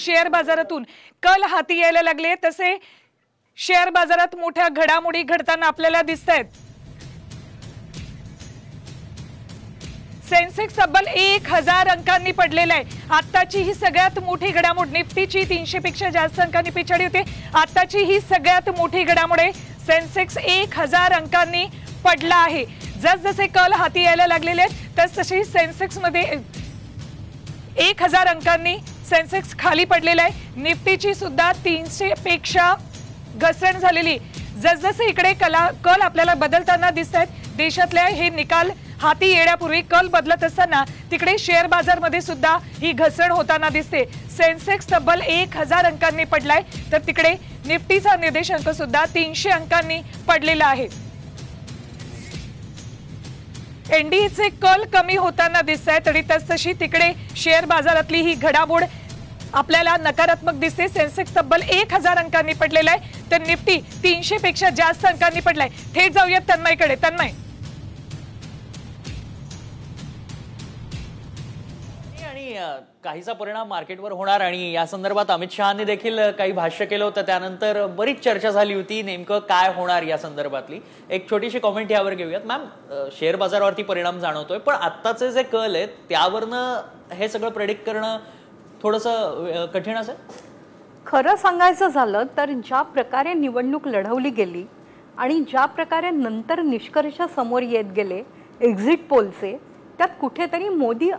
Share बाजारातून कल हाती यायला लागले, तसे शेअर बाजारात मोठ्या घडामोडी घडताना आपल्याला दिसतायत। सेन्सेक्स तब्बल 1000 अंकांनी पडलेला आहे। आताची ही सगळ्यात मोठी घडामोड, निफ्टीची 300 पेक्षा जास्त अंकांनी पिछाडी होते। आताची ही सगळ्यात मोठी घडामोड आहे, सेन्सेक्स 1000 अंकांनी पडला आहे। जसजसे कल हाती यायला लागलेले आहेत तसतशी सेन्सेक्स मध्ये 1000 अंकांनी सेन्सेक्स खाली पडलेला आहे। निफ्टीची सुद्धा 300 पेक्षा घसरण झालेली। जसजसे इकडे कल आपल्याला बदलताना दिसतात, देशातले हे निकाल हाती येण्यापूर्वी कल बदलत असताना तिकडे शेअर बाजारमध्ये सुद्धा ही घसरण होताना दिसते। सेन्सेक्स तब्बल 1000 अंकांनी पडलाय, तर तिकडे निफ्टीचा निर्देशांक सुद्धा 300 अंकांनी पडलेला आहे। एनडीचे कल कमी होताना दिसत तरी तसतशी तिकडे शेअर बाजारातली ही घडामोड आपल्याला नकारात्मक दिसते। सेन्सेक्स तब्बल 1000 अंकांनी पडलेला आहे, तर निफ्टी 300 पेक्षा जास्त अंकांनी पडलाय। थेट जाऊयात तन्मयकडे। तन्मय, काहीचा परिणाम मार्केटवर होणार आणि या संदर्भात अमित शहांनी देखील काही भाष्य केलं होतं, त्यानंतर बरीच चर्चा झाली होती नेमकं काय होणार या संदर्भातली। एक छोटीशी कमेंट यावर घेऊयात मॅम। शेअर बाजारावरती परिणाम जाणवतोय, पण आत्ताचे जे कल आहेत त्यावरनं हे सगळं प्रेडिक्ट करणं थोडंसं कठीण असेल। खरं सांगायचं झालं तर ज्या प्रकारे निवडणूक लढवली गेली आणि ज्या प्रकारे नंतर निष्कर्ष समोर येत गेले एक्झिट पोलचे, त्यात कुठेतरी मोदी